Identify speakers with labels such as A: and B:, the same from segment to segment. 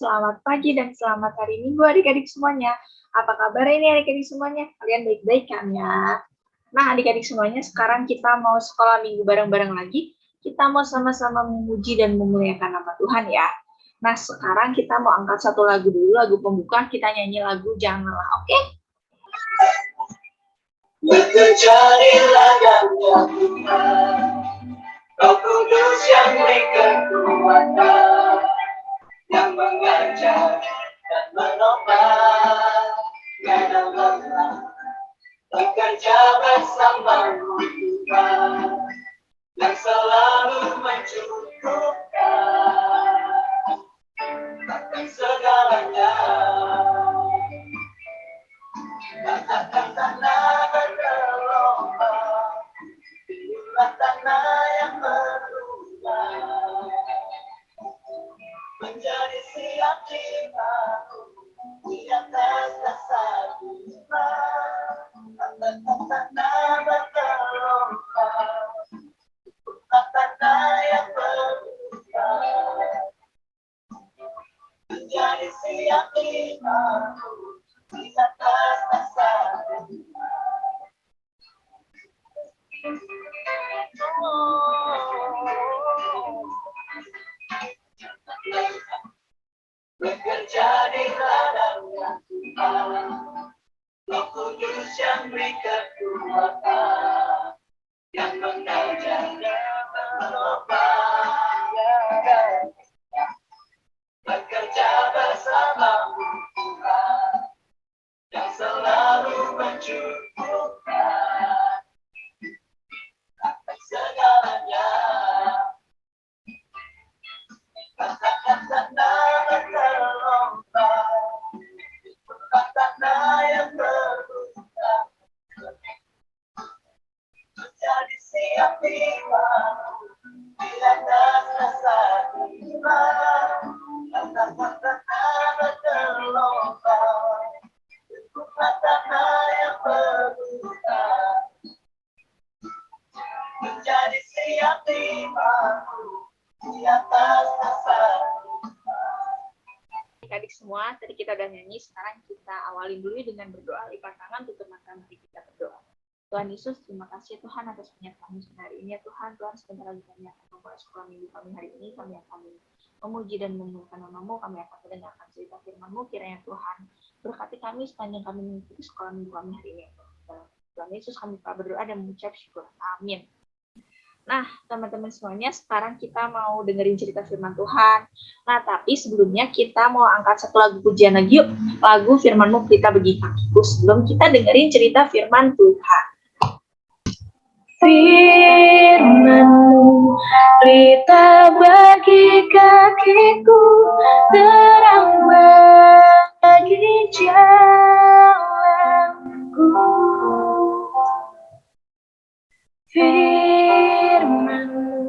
A: selamat pagi dan selamat hari Minggu adik-adik semuanya. Apa kabar ini adik-adik semuanya? Kalian baik-baik kan ya? Nah adik-adik semuanya, sekarang kita mau sekolah minggu bareng-bareng lagi. Kita mau sama-sama memuji dan memuliakan nama Tuhan ya. Nah sekarang kita mau angkat satu lagu dulu, lagu pembuka. Kita nyanyi lagu Janganlah, oke?
B: Mencarilah dalam Tuhan, Roh Kudus yang beri kekuatan, yang mengajar dan menopang, kadang lelah bekerja bersamamu Tuhan, yang selalu mencukupkan akan segalanya. Katakan tanah bergelombang, tiuplah tanah yang berubah, menjadi siap jiwaku di atas dasar iman. Katakan tanah bergelombang, tiuplah tanah yang berubah, menjadi siap jiwaku di atas dasar bekerja di ladangnya Tuhan, Roh Kudus yang beri kekuatan, yang mengajar dan menopang, bekerja bersamamu Tuhan, yang selalu mencukupkan akan segalanya. Katakan tanah bergelombang, itulah tanah yang berubah, menjadi siap jiwamu di atas dasar iman. Katakan tanah bergelombang, itulah tanah yang berubah, menjadi siap jiwamu di atas dasar.
A: Adik-adik semua, tadi kita udah nyanyi, sekarang kita awali dulu dengan berdoa. Lipat tangan, tutup mata, mari kita berdoa. Tuhan Yesus, terima kasih Tuhan atas penyertaan hari ini ya Tuhan. Tuhan, sebentar lagi kami akan memulai sekolah minggu kami hari ini. Kami akan memuji dan memuliakan nama-Mu. Kami akan mendengarkan cerita firman-Mu. Kiranya Tuhan berkati kami sepanjang kami mengikuti sekolah minggu kami hari ini. Tuhan Yesus, kami berdoa dan mengucap syukur. Amin. Nah, teman-teman semuanya, sekarang kita mau dengerin cerita firman Tuhan. Nah, tapi sebelumnya kita mau angkat satu lagu pujian lagi yuk. Lagu Firman-Mu Pelita Bagi Kakiku. Sebelum kita dengerin cerita firman Tuhan. Firman-Mu pelita bagi kakiku, terang bagi jalanku. Firman-Mu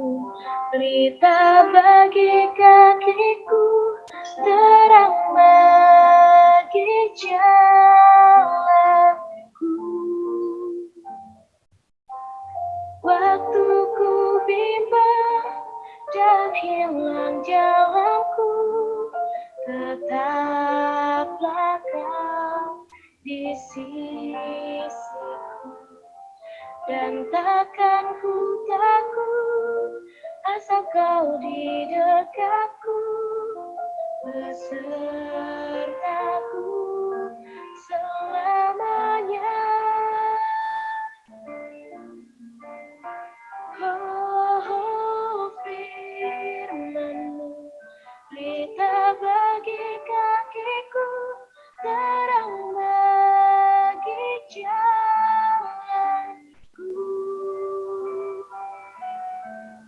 A: pelita bagi kakiku, terang bagi jalanku. Waktu ku bimbang dan hilang jalanku, tetaplah Kau di sisiku. Dan takkan ku takut, asal Kau di dekatku, besertaku selamanya. Oh, firman-Mu pelita bagi kakiku, terang bagi jalanku.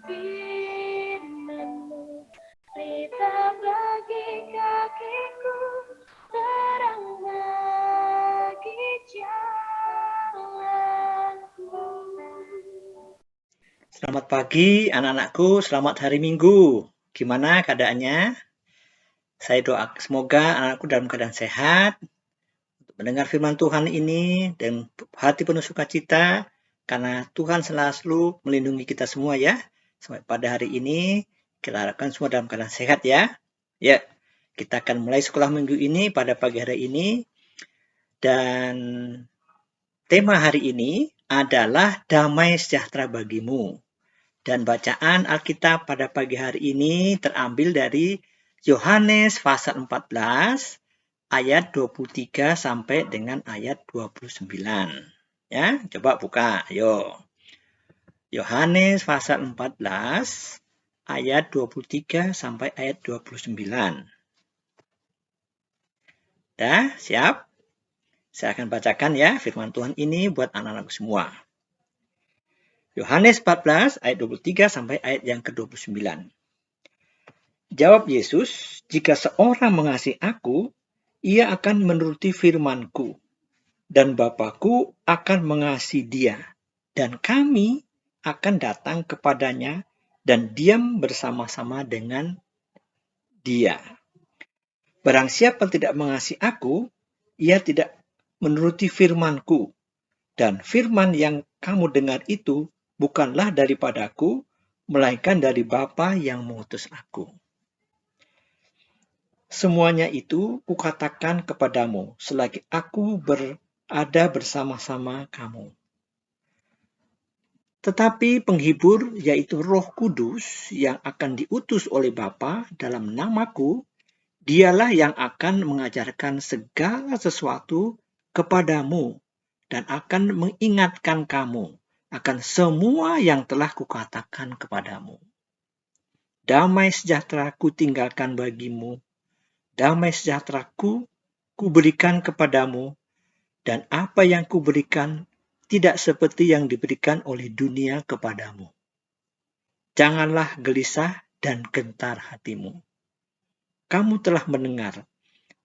A: Firman-Mu pelita bagi kakiku, terang bagi jalanku.
C: Selamat pagi anak-anakku, selamat hari Minggu. Gimana keadaannya? Saya doa semoga anak-anakku dalam keadaan sehat, untuk mendengar firman Tuhan ini dan hati penuh sukacita, karena Tuhan selalu melindungi kita semua ya. Sampai pada hari ini, kita harapkan semua dalam keadaan sehat ya. Ya, Kita akan mulai sekolah minggu ini pada pagi hari ini. Dan tema hari ini adalah damai sejahtera bagimu. Dan bacaan Alkitab pada pagi hari ini terambil dari Yohanes pasal 14 ayat 23 sampai dengan ayat 29. Ya, coba buka, ayo. Yohanes pasal 14 ayat 23 sampai ayat 29. Dah, siap? Saya akan bacakan ya firman Tuhan ini buat anak-anak semua. Yohanes 14 ayat 23 sampai ayat yang ke-29. Jawab Yesus, jika seorang mengasihi aku, ia akan menuruti firman-Ku, dan Bapa-Ku akan mengasihi dia, dan kami akan datang kepadanya dan diam bersama-sama dengan dia. Barang siapa tidak mengasihi aku, ia tidak menuruti firman-Ku, dan firman yang kamu dengar itu bukanlah daripadaku, melainkan dari Bapa yang mengutus aku. Semuanya itu kukatakan kepadamu selagi aku berada bersama-sama kamu. Tetapi penghibur, yaitu Roh Kudus yang akan diutus oleh Bapa dalam namaku, dialah yang akan mengajarkan segala sesuatu kepadamu dan akan mengingatkan kamu akan semua yang telah kukatakan kepadamu. Damai sejahtera kutinggalkan bagimu, damai sejahtera kuberikan kepadamu, dan apa yang kuberikan tidak seperti yang diberikan oleh dunia kepadamu. Janganlah gelisah dan gentar hatimu. Kamu telah mendengar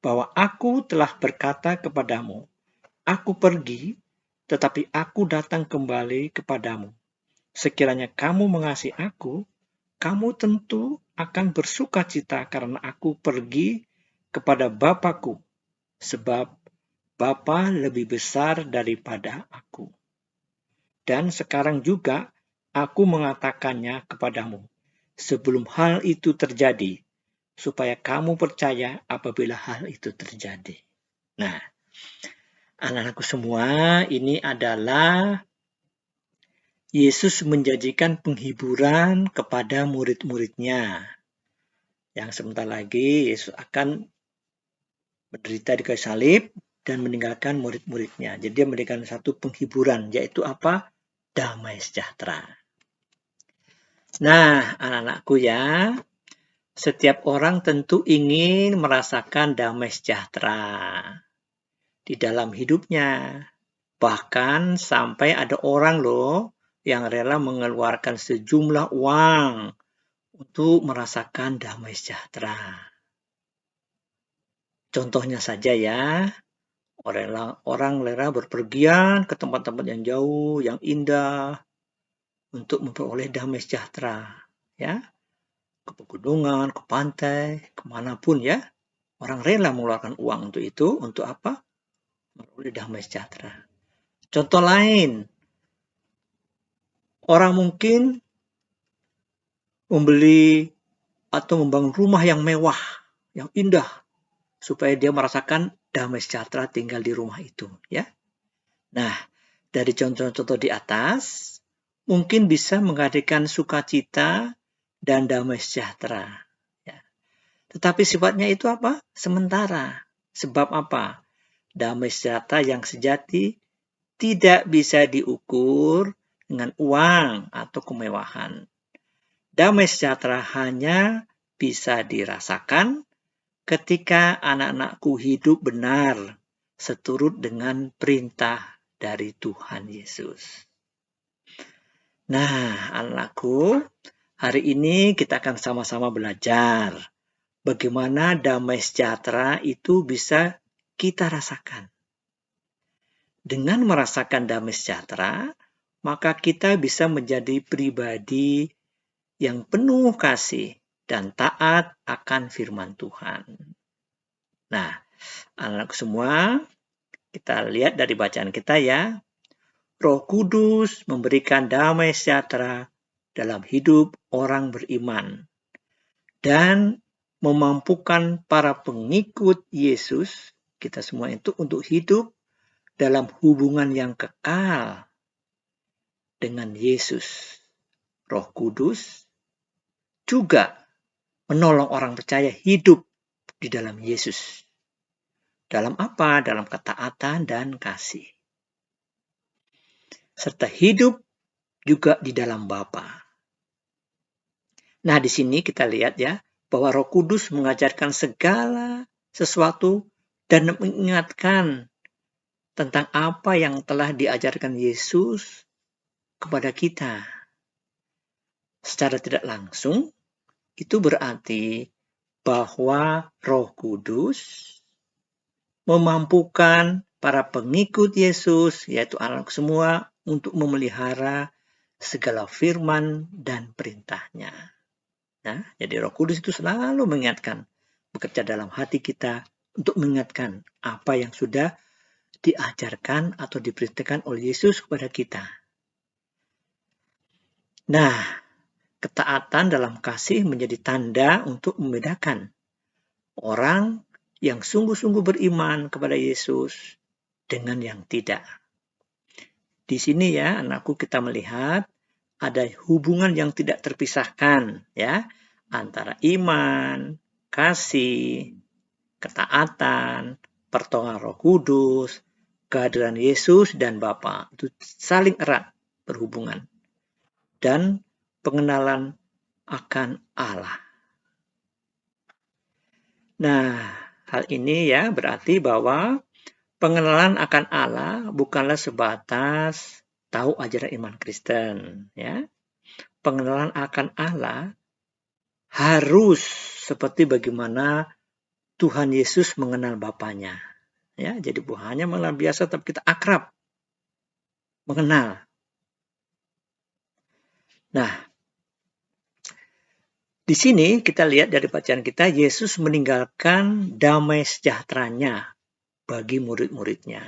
C: bahwa aku telah berkata kepadamu, aku pergi, tetapi aku datang kembali kepadamu. Sekiranya kamu mengasihi aku, kamu tentu akan bersuka cita karena aku pergi kepada Bapa-Ku, sebab Bapa lebih besar daripada aku. Dan sekarang juga aku mengatakannya kepadamu, sebelum hal itu terjadi, supaya kamu percaya apabila hal itu terjadi. Nah, anak-anakku semua, ini adalah Yesus menjanjikan penghiburan kepada murid-muridnya. Yang sebentar lagi Yesus akan menderita di kayu salib dan meninggalkan murid-muridnya. Jadi dia memberikan satu penghiburan, yaitu apa? Damai sejahtera. Nah, anak-anakku ya, setiap orang tentu ingin merasakan damai sejahtera di dalam hidupnya. Bahkan sampai ada orang loh yang rela mengeluarkan sejumlah uang untuk merasakan damai sejahtera. Contohnya saja ya, orang rela berpergian ke tempat-tempat yang jauh, yang indah, untuk memperoleh damai sejahtera. Ya, ke pegunungan, ke pantai, kemanapun ya. Orang rela mengeluarkan uang untuk itu, untuk apa? Memperoleh damai sejahtera. Contoh lain, orang mungkin membeli atau membangun rumah yang mewah, yang indah, supaya dia merasakan damai sejahtera tinggal di rumah itu. Ya. Nah, dari contoh-contoh di atas, mungkin bisa menghadirkan sukacita dan damai sejahtera. Ya. Tetapi sifatnya itu apa? Sementara. Sebab apa? Damai sejahtera yang sejati tidak bisa diukur dengan uang atau kemewahan. Damai sejahtera hanya bisa dirasakan ketika anak-anakku hidup benar seturut dengan perintah dari Tuhan Yesus. Nah, anakku, hari ini kita akan sama-sama belajar bagaimana damai sejahtera itu bisa kita rasakan. Dengan merasakan damai sejahtera, maka kita bisa menjadi pribadi yang penuh kasih dan taat akan firman Tuhan. Nah, anak-anak semua, kita lihat dari bacaan kita ya. Roh Kudus memberikan damai sejahtera dalam hidup orang beriman. Dan memampukan para pengikut Yesus, kita semua itu untuk hidup dalam hubungan yang kekal dengan Yesus. Roh Kudus juga menolong orang percaya hidup di dalam Yesus. Dalam apa? Dalam ketaatan dan kasih. Serta hidup juga di dalam Bapa. Nah, di sini kita lihat ya, bahwa Roh Kudus mengajarkan segala sesuatu dan mengingatkan tentang apa yang telah diajarkan Yesus kepada kita. Secara tidak langsung, itu berarti bahwa Roh Kudus memampukan para pengikut Yesus, yaitu anak semua, untuk memelihara segala firman dan perintahnya. Nah, jadi Roh Kudus itu selalu mengingatkan, bekerja dalam hati kita untuk mengingatkan apa yang sudah diajarkan atau diperintahkan oleh Yesus kepada kita. Nah, ketaatan dalam kasih menjadi tanda untuk membedakan orang yang sungguh-sungguh beriman kepada Yesus dengan yang tidak. Di sini ya, anakku, kita melihat ada hubungan yang tidak terpisahkan ya, antara iman, kasih, ketaatan, pertolongan Roh Kudus, kehadiran Yesus dan Bapa. Itu saling erat berhubungan. Dan pengenalan akan Allah. Nah, hal ini ya berarti bahwa pengenalan akan Allah bukanlah sebatas tahu ajaran iman Kristen, ya. Pengenalan akan Allah harus seperti bagaimana Tuhan Yesus mengenal Bapanya. Ya, jadi bukan hanya mengenal biasa, tapi kita akrab mengenal. Nah, di sini kita lihat dari bacaan kita, Yesus meninggalkan damai sejahteranya bagi murid-muridnya.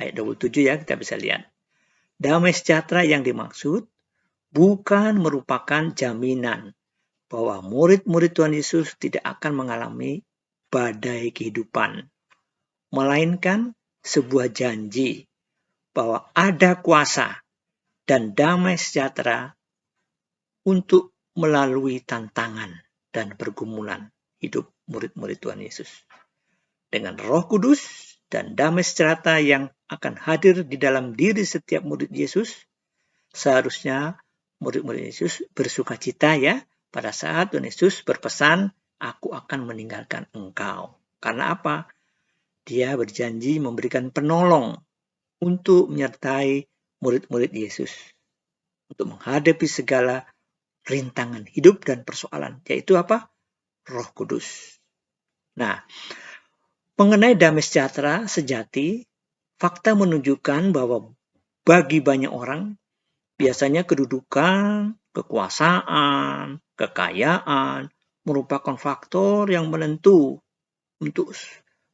C: Ayat 27 ya, kita bisa lihat. Damai sejahtera yang dimaksud bukan merupakan jaminan bahwa murid-murid Tuhan Yesus tidak akan mengalami badai kehidupan, melainkan sebuah janji bahwa ada kuasa dan damai sejahtera untuk melalui tantangan dan pergumulan hidup murid-murid Tuhan Yesus. Dengan Roh Kudus dan damai sejahtera yang akan hadir di dalam diri setiap murid Yesus, seharusnya murid-murid Yesus bersukacita ya pada saat Tuhan Yesus berpesan, "Aku akan meninggalkan engkau." Karena apa? Dia berjanji memberikan penolong untuk menyertai murid-murid Yesus untuk menghadapi segala rintangan hidup dan persoalan, yaitu apa? Roh Kudus. Nah, mengenai damai sejahtera sejati, fakta menunjukkan bahwa bagi banyak orang, biasanya kedudukan, kekuasaan, kekayaan merupakan faktor yang menentu untuk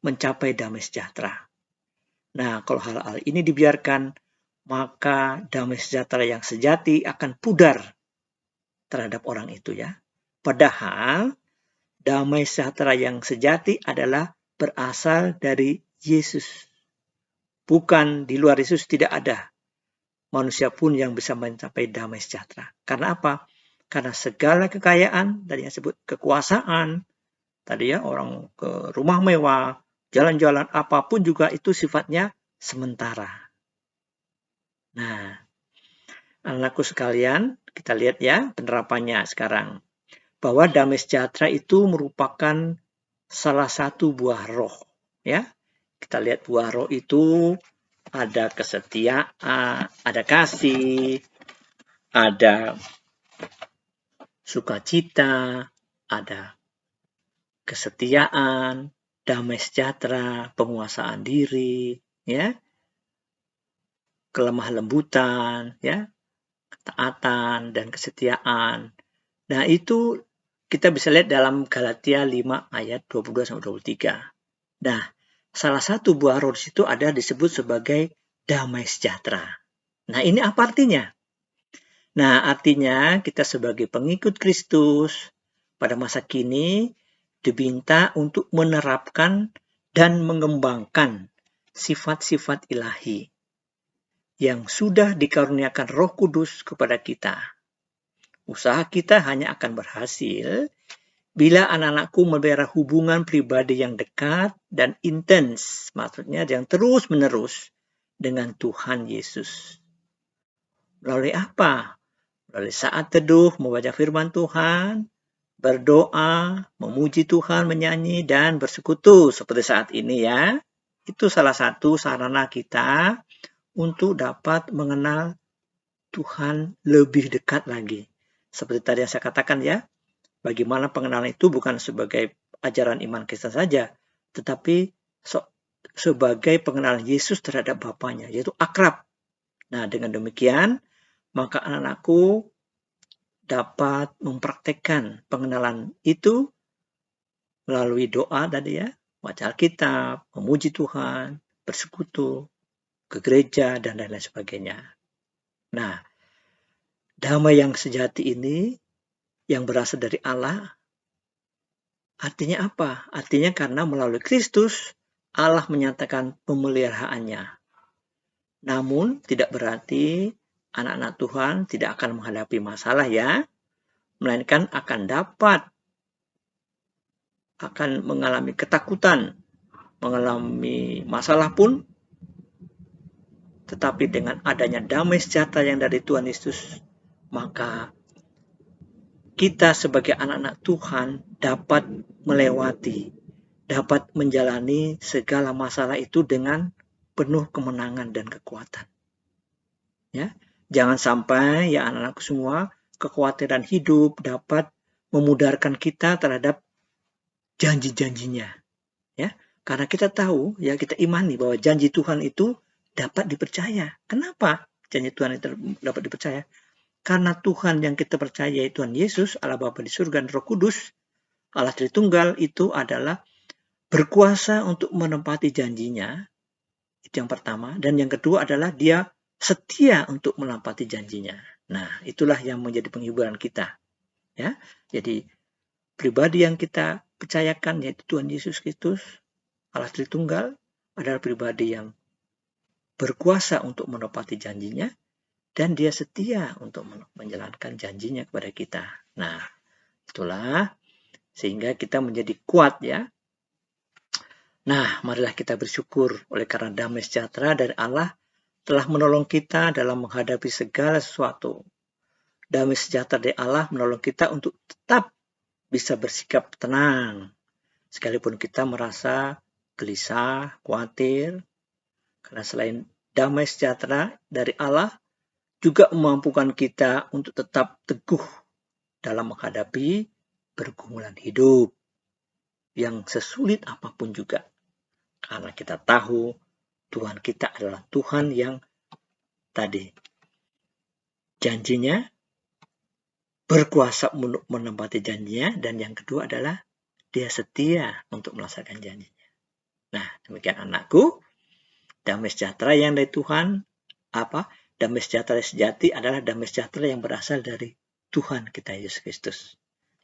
C: mencapai damai sejahtera. Nah, kalau hal-hal ini dibiarkan, maka damai sejahtera yang sejati akan pudar terhadap orang itu ya. Padahal damai sejahtera yang sejati adalah berasal dari Yesus. Bukan di luar Yesus tidak ada manusia pun yang bisa mencapai damai sejahtera. Karena apa? Karena segala kekayaan, tadi yang sebut kekuasaan, tadi ya orang ke rumah mewah, jalan-jalan apapun juga itu sifatnya sementara. Nah, anakku sekalian, kita lihat ya penerapannya sekarang. Bahwa damai sejahtera itu merupakan salah satu buah roh. Ya, kita lihat buah roh itu ada kesetiaan, ada kasih, ada sukacita, ada kesetiaan, damai sejahtera, penguasaan diri, ya, kelemah lembutan, ya, ketaatan dan kesetiaan. Nah, itu kita bisa lihat dalam Galatia 5 ayat 22-23. Nah, salah satu buah roh di situ ada disebut sebagai damai sejahtera. Nah, ini apa artinya? Nah, artinya kita sebagai pengikut Kristus pada masa kini diminta untuk menerapkan dan mengembangkan sifat-sifat ilahi yang sudah dikaruniakan Roh Kudus kepada kita. Usaha kita hanya akan berhasil bila anak-anakku memelihara hubungan pribadi yang dekat dan intens, maksudnya yang terus-menerus dengan Tuhan Yesus. Melalui apa? Melalui saat teduh, membaca firman Tuhan, berdoa, memuji Tuhan, menyanyi, dan bersekutu seperti saat ini ya. Itu salah satu sarana kita untuk dapat mengenal Tuhan lebih dekat lagi. Seperti tadi yang saya katakan ya, bagaimana pengenalan itu bukan sebagai ajaran iman Kristen saja, tetapi sebagai pengenalan Yesus terhadap Bapaknya, yaitu akrab. Nah, dengan demikian, maka anak-anakku dapat mempraktekkan pengenalan itu melalui doa tadi ya, baca Alkitab, memuji Tuhan, bersekutu, ke gereja, dan lain-lain sebagainya. Nah, damai yang sejati ini yang berasal dari Allah, artinya apa? Artinya karena melalui Kristus, Allah menyatakan pemeliharaannya. Namun, tidak berarti anak-anak Tuhan tidak akan menghadapi masalah ya, melainkan akan mengalami ketakutan, mengalami masalah pun, tetapi dengan adanya damai sejahtera yang dari Tuhan Yesus, maka kita sebagai anak-anak Tuhan dapat melewati, dapat menjalani segala masalah itu dengan penuh kemenangan dan kekuatan. Ya, jangan sampai ya anak-anakku semua kekhawatiran hidup dapat memudarkan kita terhadap janji-janjinya. Ya, karena kita tahu ya, kita imani bahwa janji Tuhan itu dapat dipercaya. Kenapa janji Tuhan itu dapat dipercaya? Karena Tuhan yang kita percaya yaitu Tuhan Yesus, Allah Bapa di surga dan Roh Kudus, Allah Tritunggal itu adalah berkuasa untuk menepati janjinya. Itu yang pertama. Dan yang kedua adalah dia setia untuk menepati janjinya. Nah, itulah yang menjadi penghiburan kita. Ya, jadi pribadi yang kita percayakan yaitu Tuhan Yesus Kristus, Allah Tritunggal, adalah pribadi yang berkuasa untuk menepati janjinya, dan dia setia untuk menjalankan janjinya kepada kita. Nah, itulah sehingga kita menjadi kuat ya. Nah, marilah kita bersyukur oleh karena damai sejahtera dari Allah telah menolong kita dalam menghadapi segala sesuatu. Damai sejahtera dari Allah menolong kita untuk tetap bisa bersikap tenang, sekalipun kita merasa gelisah, khawatir, karena selain damai sejahtera dari Allah, juga memampukan kita untuk tetap teguh dalam menghadapi pergumulan hidup yang sesulit apapun juga. Karena kita tahu Tuhan kita adalah Tuhan yang tadi janjinya berkuasa untuk menepati janjinya, dan yang kedua adalah dia setia untuk melaksanakan janjinya. Nah, demikian anakku, damai sejahtera yang dari Tuhan, damai sejahtera sejati adalah damai sejahtera yang berasal dari Tuhan kita Yesus Kristus.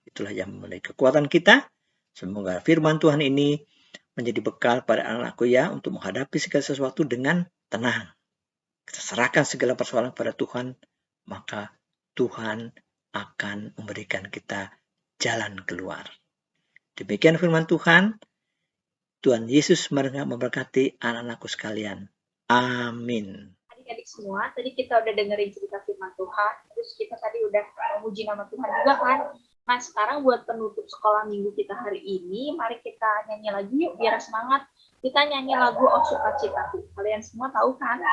C: Itulah yang memulai kekuatan kita. Semoga firman Tuhan ini menjadi bekal pada anak-anakku ya, untuk menghadapi segala sesuatu dengan tenang. Kita serahkan segala persoalan pada Tuhan, maka Tuhan akan memberikan kita jalan keluar. Demikian firman Tuhan. Tuhan Yesus memberkati anak-anakku sekalian. Amin.
A: Adik-adik semua, tadi kita udah dengerin cerita firman Tuhan, terus kita tadi udah memuji nama Tuhan juga kan. Nah, sekarang buat penutup sekolah minggu kita hari ini, mari kita nyanyi lagi yuk, biar semangat. Kita nyanyi lagu Oh Sukacitaku. Kalian semua tahu kan?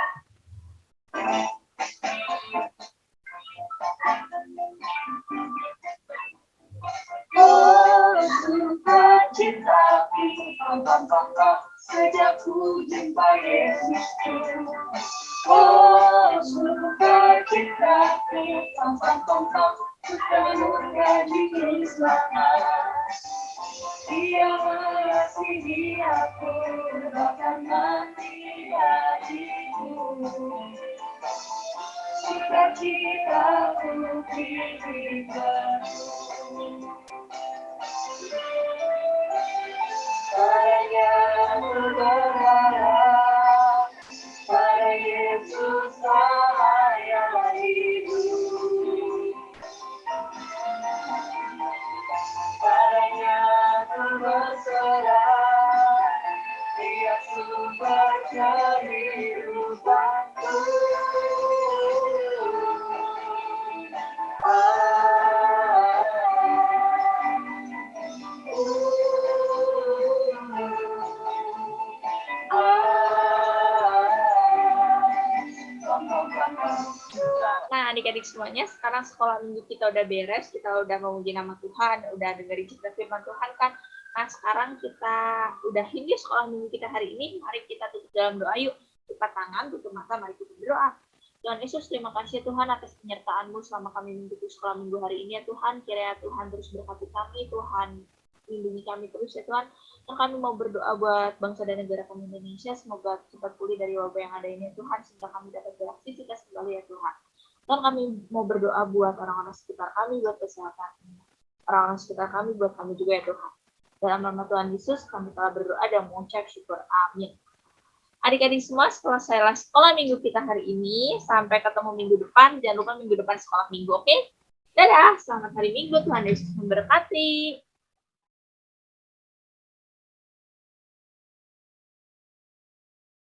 B: Oh, sukacitaku, sejak ku jumpa Yesusku. Oh, sukacitaku, ku terjadi selamat. Dia mengasihi aku, bahkan mati bagiku. Sukacitaku hidup baru. Padanya ku berharap, pada Yesus cahaya hidup. Padanya ku berserah, Dia sumber kehidupanku.
A: Nah, adik-adik semuanya, sekarang sekolah minggu kita udah beres, kita udah memuji nama Tuhan, udah dengerin cerita firman Tuhan kan. Nah, sekarang kita udah ini sekolah minggu kita hari ini, mari kita tutup dalam doa yuk. Lipat tangan, tutup mata, mari kita berdoa. Tuhan Yesus, terima kasih Tuhan atas penyertaan-Mu selama kami mengikuti sekolah minggu hari ini ya Tuhan. Kiranya Tuhan terus berkati kami, Tuhan lindungi kami terus ya Tuhan. Dan kami mau berdoa buat bangsa dan negara kami Indonesia, semoga cepat pulih dari wabah yang ada ini ya Tuhan, sehingga kami dapat beraktivitas kembali ya Tuhan. Dan kami mau berdoa buat orang-orang sekitar kami, buat kesehatan orang-orang sekitar kami, buat kami juga ya Tuhan. Dalam nama Tuhan Yesus, kami telah berdoa dan mengucap syukur. Amin. Adik-adik semua, setelah saya sekolah minggu kita hari ini, sampai ketemu minggu depan. Jangan lupa minggu depan sekolah minggu, oke? Dadah, selamat hari Minggu, Tuhan Yesus memberkati.